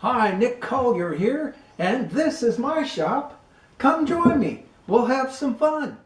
Hi, Nick Collier here, and this is my shop. Come join me. We'll have some fun.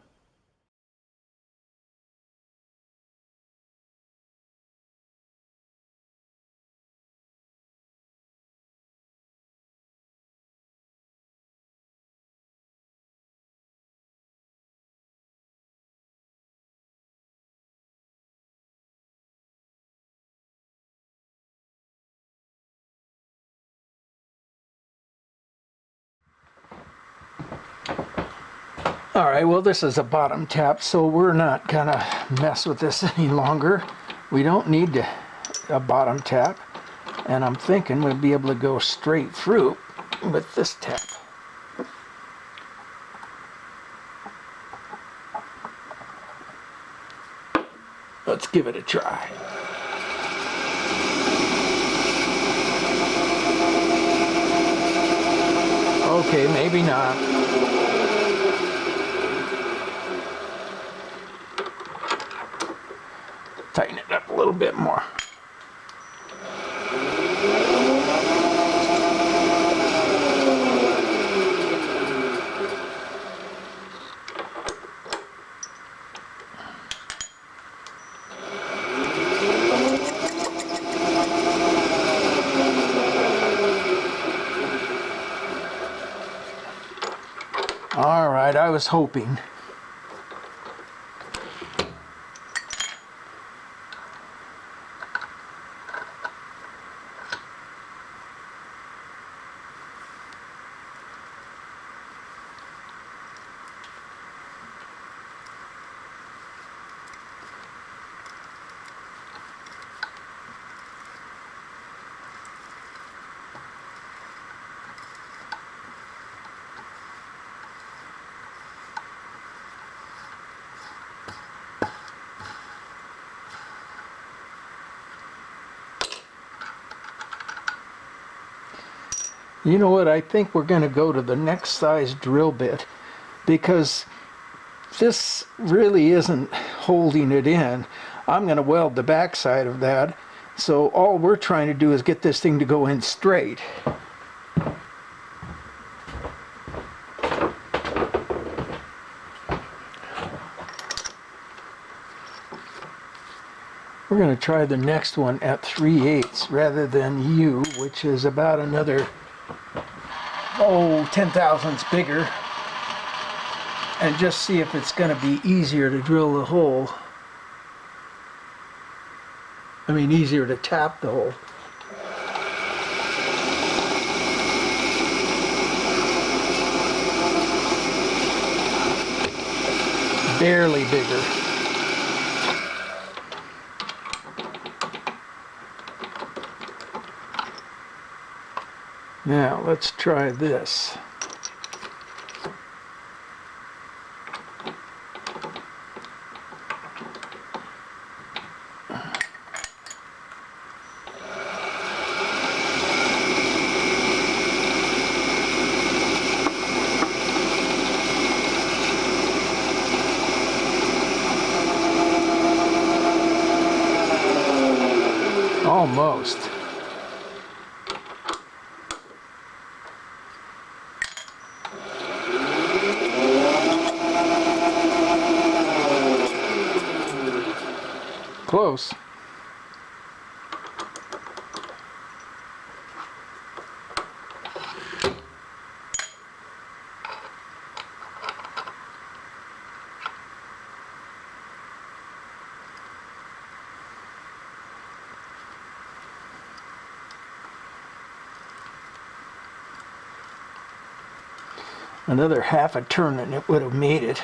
All right, well, this is a bottom tap, so we're not gonna mess with this any longer. We don't need a bottom tap, and I'm thinking we'll be able to go straight through with this tap. Let's give it a try. Okay, maybe not. Tighten it up a little bit more. All right, I was hoping. You know what, I think we're going to go to the next size drill bit because this really isn't holding it in. I'm going to weld the back side of that, so all we're trying to do is get this thing to go in straight. We're going to try the next one at 3/8 rather than U, which is about another 10 thousandths bigger, and just see if it's going to be easier to drill the hole. I mean, easier to tap the hole. Barely bigger. Now let's try this. Almost. Close. Another half a turn and it would have made it.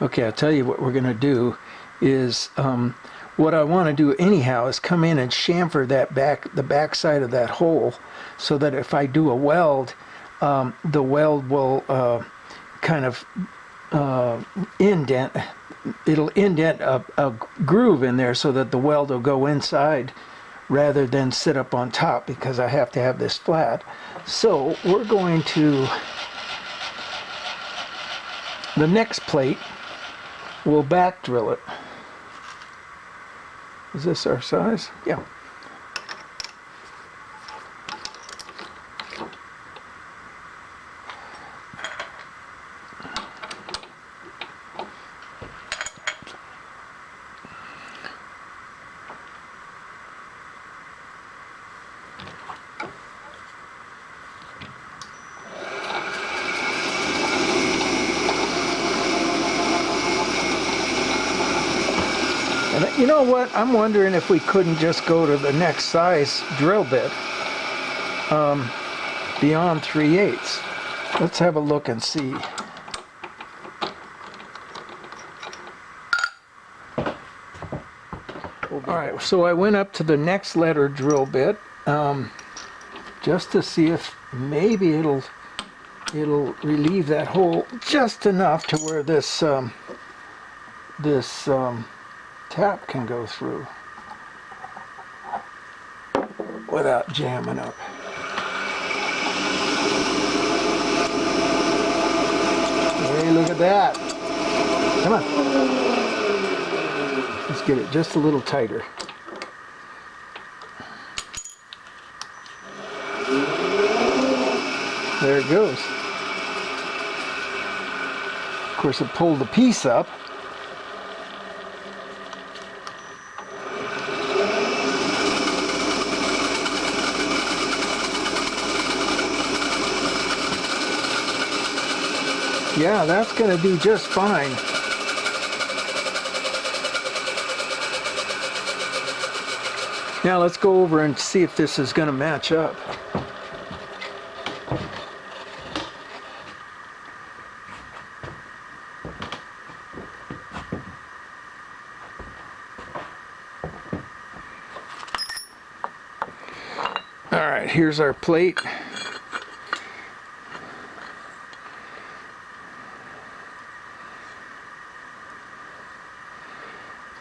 Okay, I'll tell you what we're going to do is what I want to do anyhow is come in and chamfer that the back side of that hole so that if I do a weld, the weld will kind of indent. It'll indent a groove in there so that the weld will go inside rather than sit up on top because I have to have this flat. So we're going to, the next plate, we'll back drill it. Is this our size? Yeah. And you know what? I'm wondering if we couldn't just go to the next size drill bit beyond 3/8. Let's have a look and see. Alright, so I went up to the next letter drill bit just to see if maybe it'll relieve that hole just enough to where this tap can go through without jamming up. Hey, look at that. Come on. Let's get it just a little tighter. There it goes. Of course, it pulled the piece up. Yeah, that's going to do just fine. Now let's go over and see if this is going to match up. All right, here's our plate.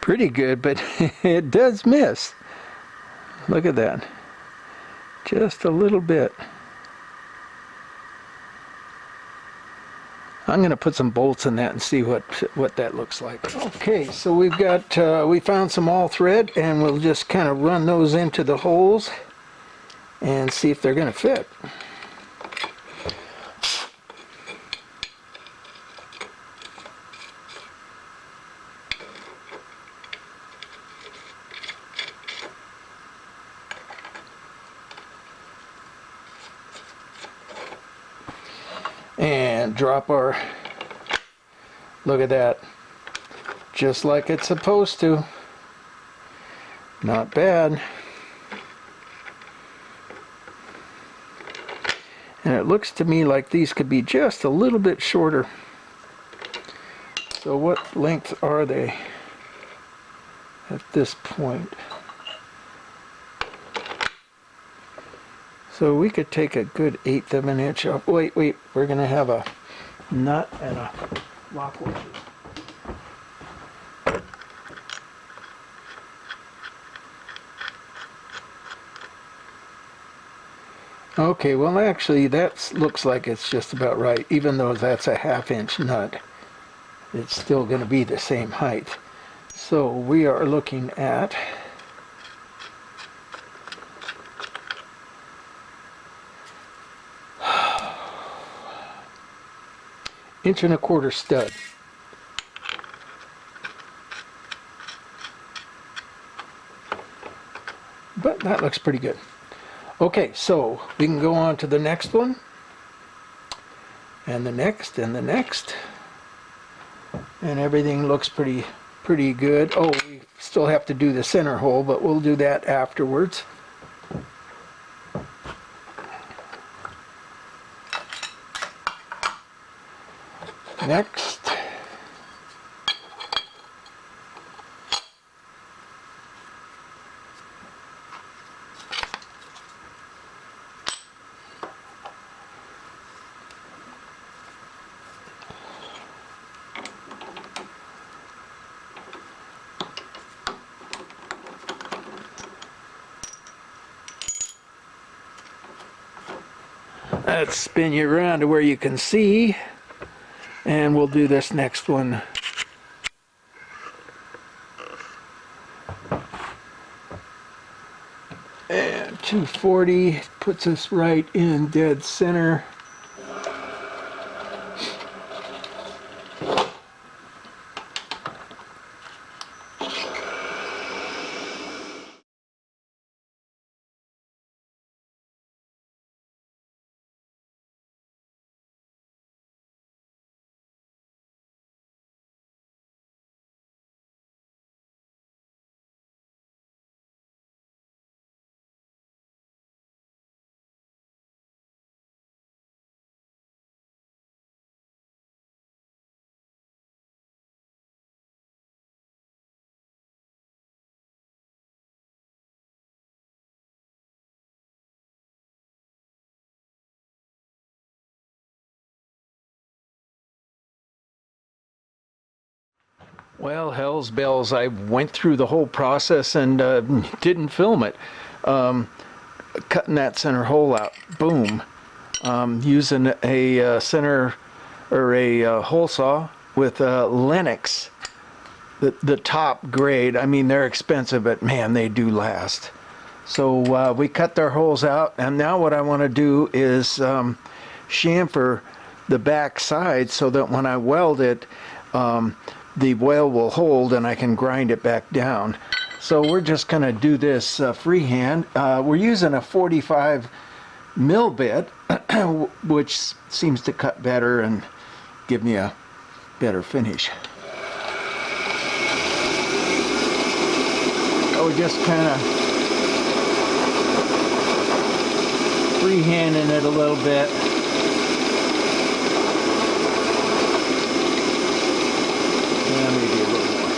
Pretty good, but it does miss. Look at that. Just a little bit. I'm going to put some bolts in that and see what that looks like. Okay, so we've got we found some all thread, and we'll just kind of run those into the holes and see if they're going to fit. And drop our, look at that, just like it's supposed to. Not bad. And it looks to me like these could be just a little bit shorter. So what length are they at this point? So we could take a good 1/8 of an inch off. Wait, we're going to have a nut and a lock washer. Okay, well actually that looks like it's just about right. Even though that's a 1/2 inch nut, it's still going to be the same height. So we are looking at inch and a quarter stud. But that looks pretty good. Okay, so we can go on to the next one, and the next, and the next, and everything looks pretty good. Oh, we still have to do the center hole, but we'll do that afterwards. Next. Let's spin you around to where you can see, and we'll do this next one. And 240 puts us right in dead center. Well, hell's bells, I went through the whole process and didn't film it. Cutting that center hole out, boom. Using a center or a hole saw with Lennox, the top grade. I mean, they're expensive, but man, they do last. So we cut their holes out, and now what I want to do is chamfer the back side so that when I weld it, the weld will hold and I can grind it back down. So we're just going to do this freehand. We're using a 45 mil bit, which seems to cut better and give me a better finish. So just kind of freehanding it a little bit. Maybe a little more.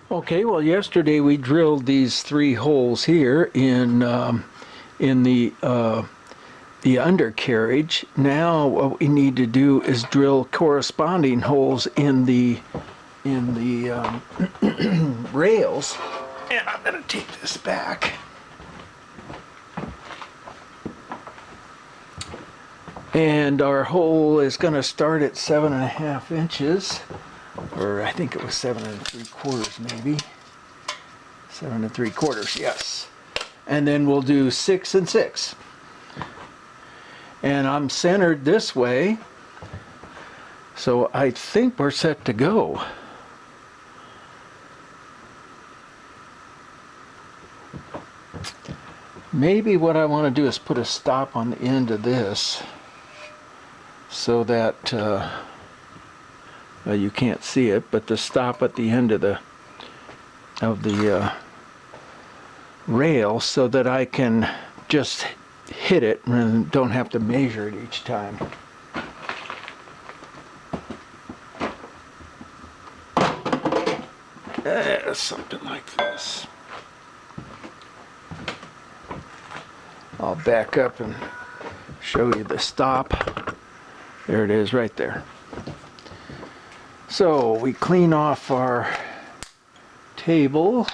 Okay, well, yesterday we drilled these 3 holes here in the undercarriage. Now what we need to do is drill corresponding holes in the rails. And I'm going to take this back. And our hole is going to start at 7.5 inches, or I think it was 7 3/4 maybe. 7 3/4, yes. And then we'll do 6 and 6. And I'm centered this way, so I think we're set to go. Maybe what I want to do is put a stop on the end of this so that well, you can't see it, but the stop at the end of the rail so that I can just hit it and don't have to measure it each time. Something like this. I'll back up and show you the stop. There it is right there. So we clean off our table.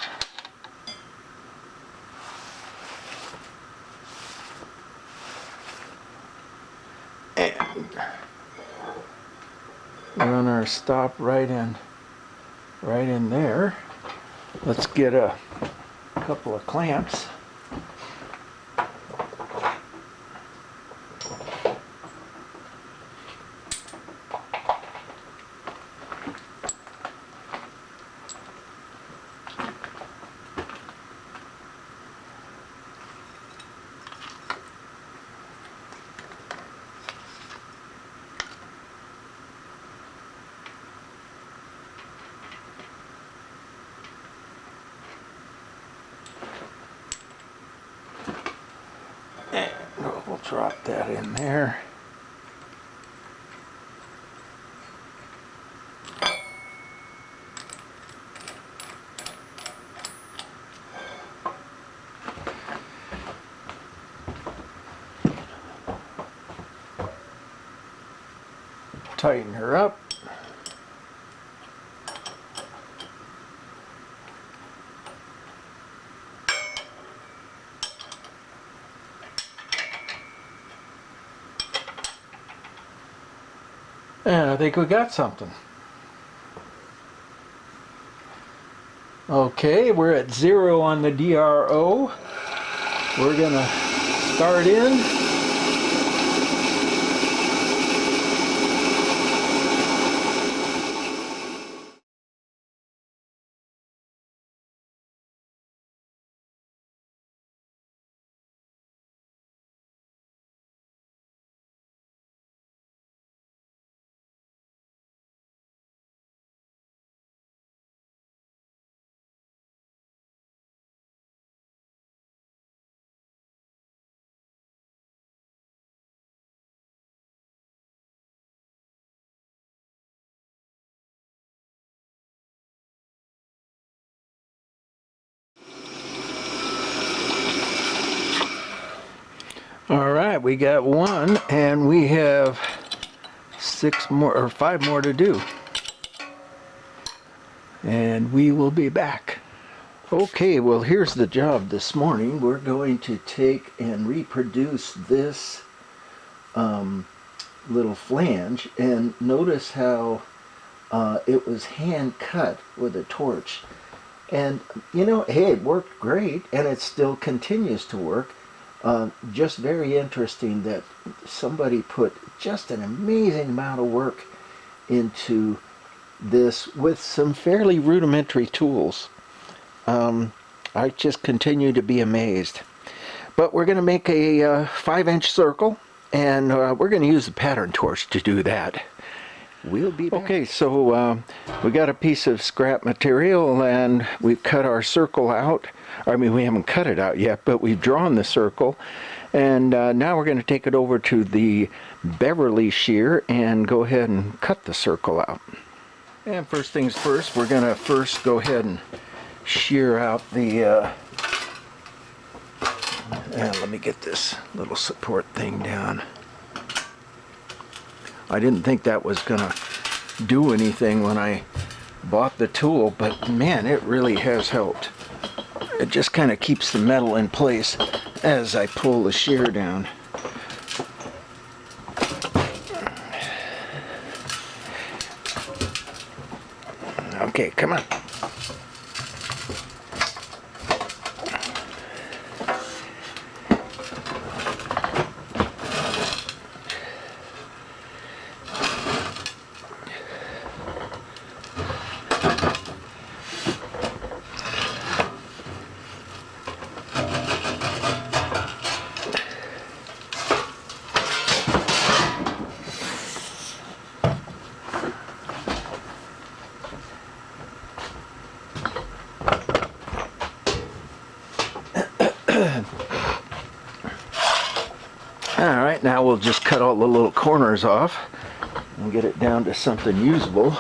And run our stop right in there. Let's get a couple of clamps. We'll drop that in there. tighten her up. And I think we got something. Okay, we're at 0 on the DRO. We're gonna start in. All right, we got one, and we have 6 more or 5 more to do. And we will be back. Okay, well, here's the job this morning. We're going to take and reproduce this little flange, and notice how it was hand cut with a torch. And you know, hey, it worked great, and it still continues to work. Just very interesting that somebody put just an amazing amount of work into this with some fairly rudimentary tools. I just continue to be amazed. But we're going to make a 5-inch circle, and we're going to use the pattern torch to do that. We'll be back. Okay, so we got a piece of scrap material, and we've cut our circle out. I mean, we haven't cut it out yet, but we've drawn the circle. And now we're going to take it over to the Beverly shear and go ahead and cut the circle out. And first things first, we're going to first go ahead and shear out the... let me get this little support thing down. I didn't think that was going to do anything when I bought the tool, but man, it really has helped. It just kind of keeps the metal in place as I pull the shear down. Okay, come on. Alright, now we'll just cut all the little corners off and get it down to something usable.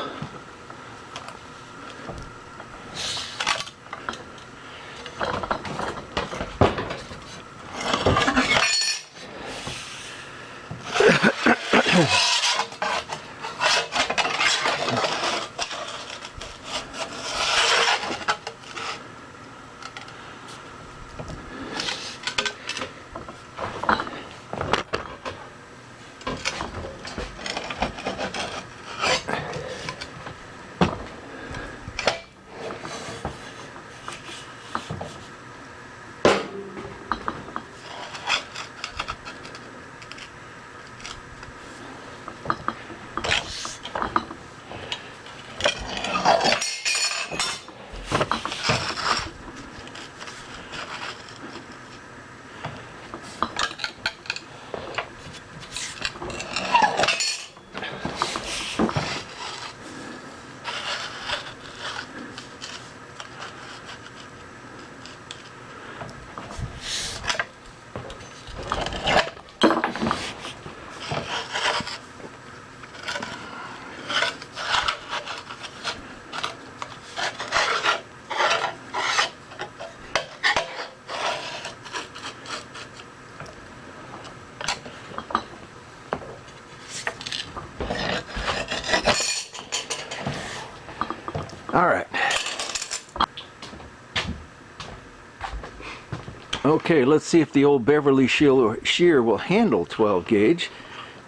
Okay, let's see if the old Beverly shear will handle 12 gauge,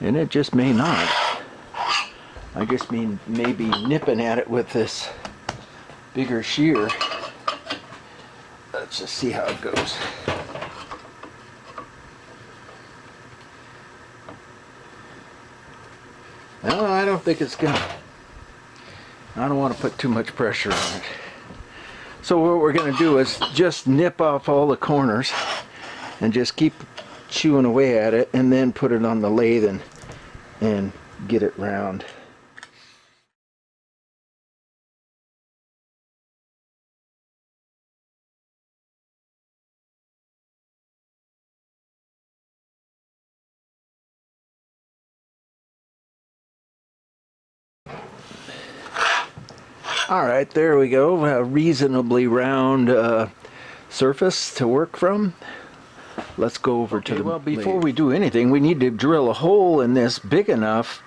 and it just may not. I just mean maybe nipping at it with this bigger shear. Let's just see how it goes. No, I don't think it's gonna. I don't want to put too much pressure on it. So what we're going to do is just nip off all the corners and just keep chewing away at it, and then put it on the lathe and get it round. All right, there we go. A reasonably round surface to work from. Let's go over to the well, before we do anything, we need to drill a hole in this big enough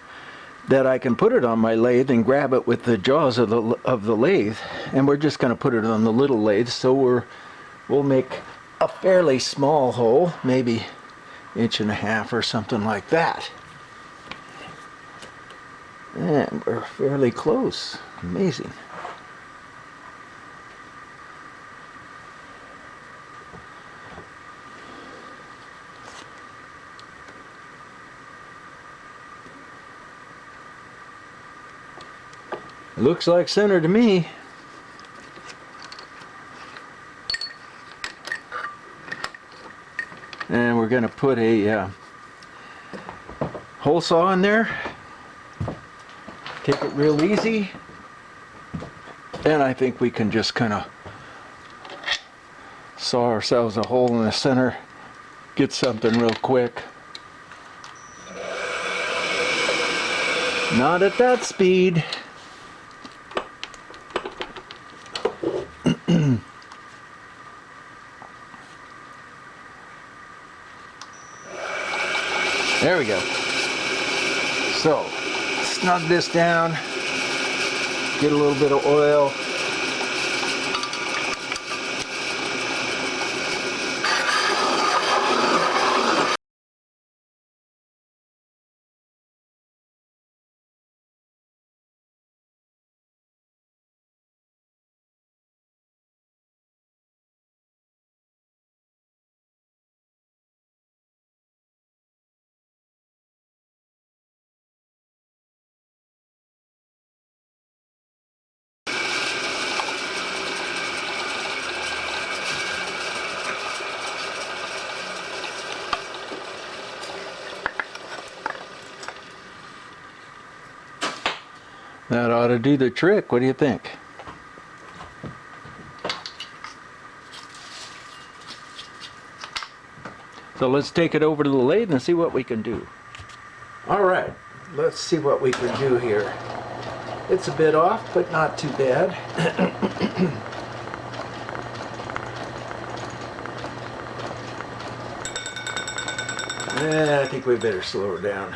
that I can put it on my lathe and grab it with the jaws of the lathe. And we're just going to put it on the little lathe, so we'll make a fairly small hole, maybe 1.5 inches or something like that. And we're fairly close. Amazing. It looks like center to me. And we're going to put a hole saw in there. Take it real easy. And I think we can just kind of saw ourselves a hole in the center. Get something real quick. Not at that speed. There we go. So, snug this down, get a little bit of oil. That ought to do the trick. What do you think? So let's take it over to the lathe and see what we can do. All right, let's see what we can do here. It's a bit off, but not too bad. I think we better slow her down.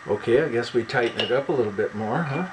Okay, I guess we tighten it up a little bit more, huh?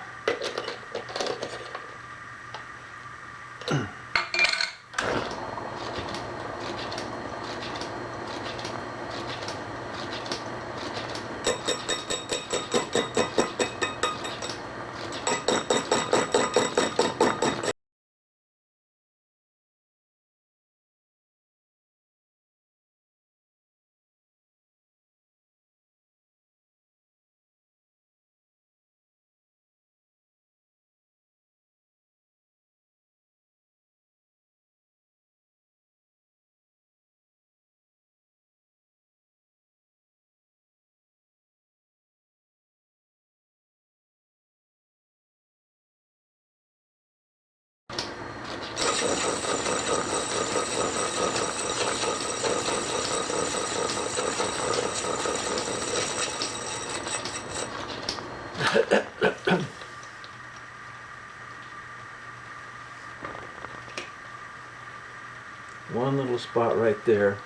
one little spot right there,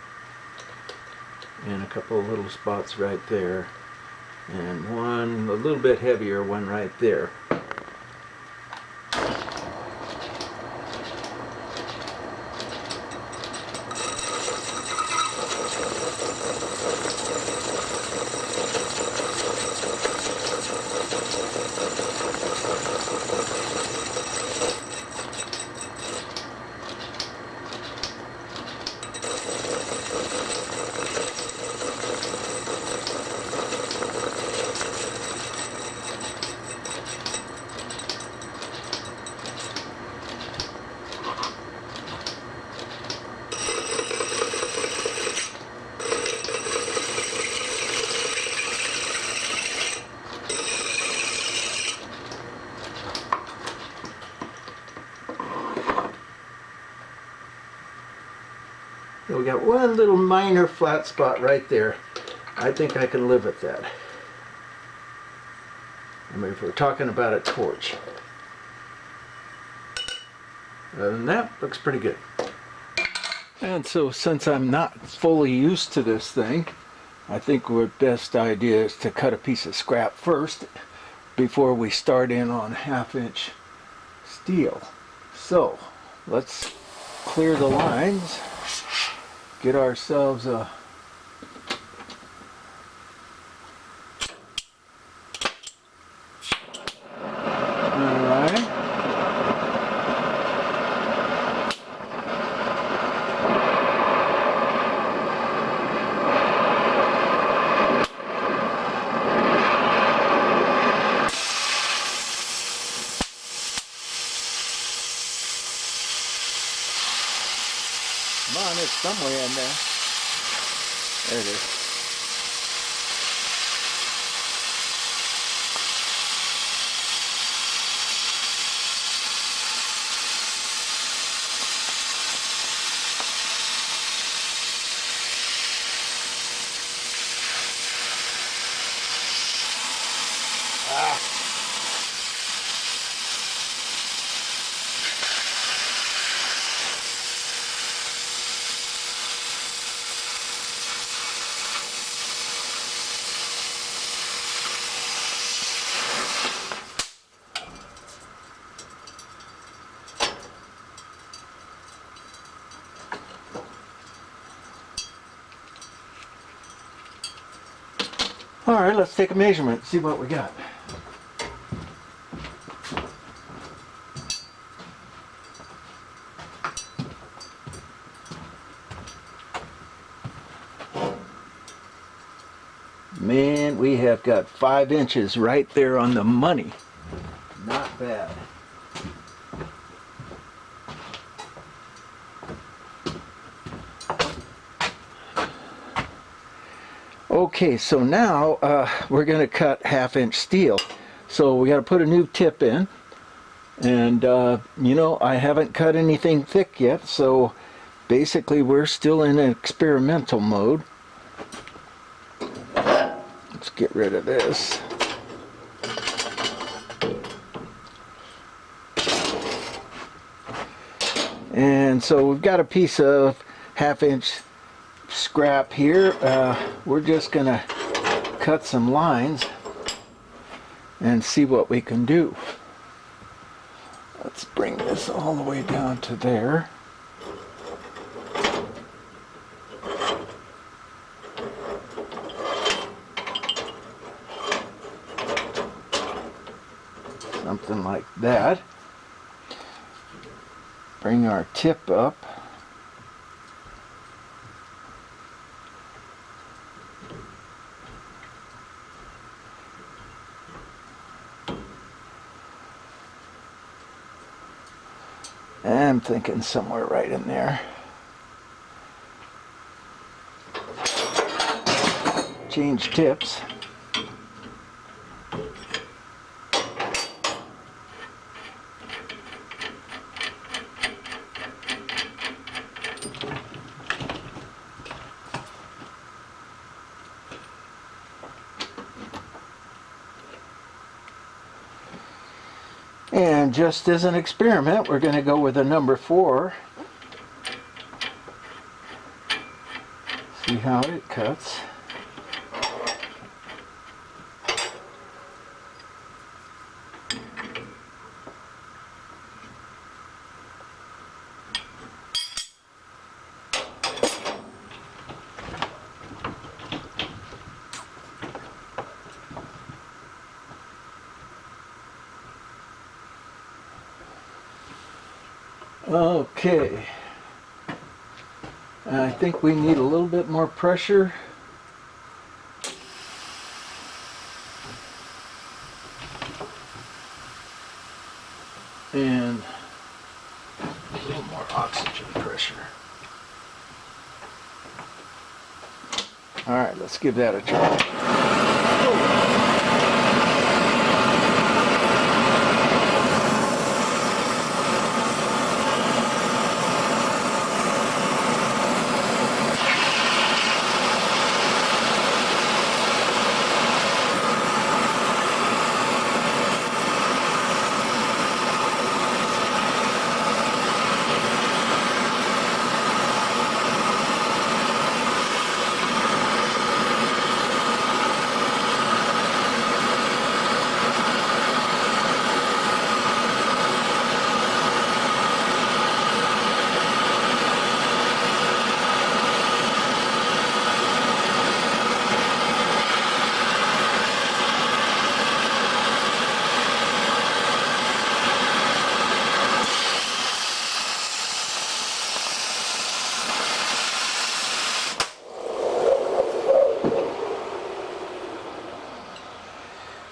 and a couple of little spots right there, and one a little bit heavier one right there. So we got one little minor flat spot right there. I think I can live with that. I mean, if we're talking about a torch. Other than that, looks pretty good. And so since I'm not fully used to this thing, I think the best idea is to cut a piece of scrap first before we start in on 1/2-inch steel. So let's clear the lines, get ourselves a Come on, it's somewhere in there. There it is. All right, let's take a measurement, see what we got. Man, we have got 5 inches right there on the money. Not bad. Okay, so now we're going to cut 1/2-inch steel. So we got to put a new tip in. And, you know, I haven't cut anything thick yet, so basically we're still in an experimental mode. Let's get rid of this. And so we've got a piece of 1/2-inch scrap here. We're just going to cut some lines and see what we can do. Let's bring this all the way down to there. Something like that. Bring our tip up. I'm thinking somewhere right in there. Change tips. And just as an experiment, we're going to go with a number 4 See how it cuts. Okay, I think we need a little bit more pressure. And a little more oxygen pressure. All right, let's give that a try.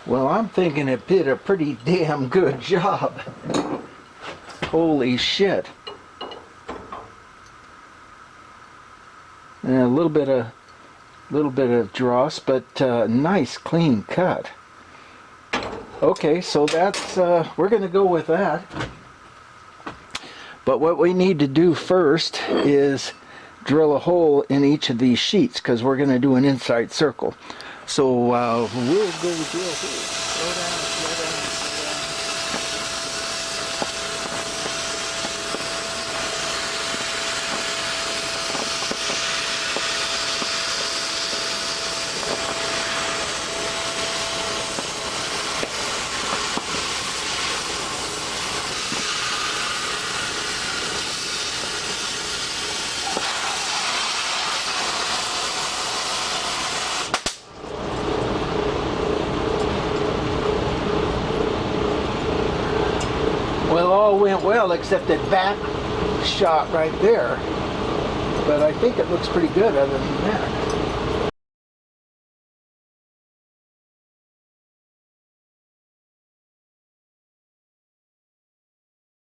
Well, I'm thinking it did a pretty damn good job. Holy shit. And a little bit of dross, but nice clean cut. Okay, so that's we're gonna go with that. But what we need to do first is drill a hole in each of these sheets because we're gonna do an inside circle. So we'll go drill here. Slow down, slow down, Well, all went well except that back shot right there. But I think it looks pretty good other than that.